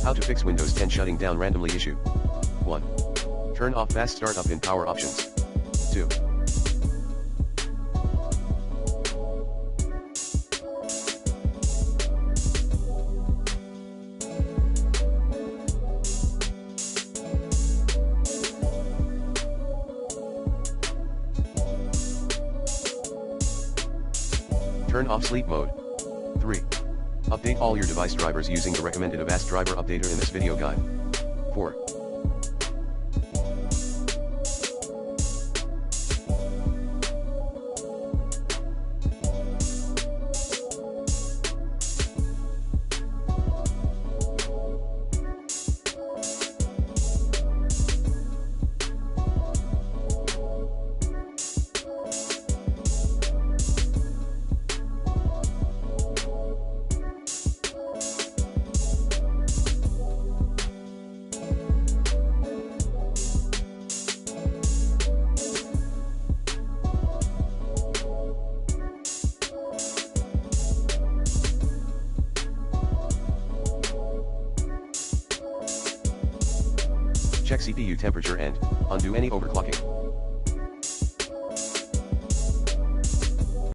How to fix Windows 10 shutting down randomly issue. 1. Turn off fast startup in power options. 2. Turn off sleep mode. 3. Update all your device drivers using the recommended Avast driver updater in this video guide. 4. Check CPU temperature and undo any overclocking.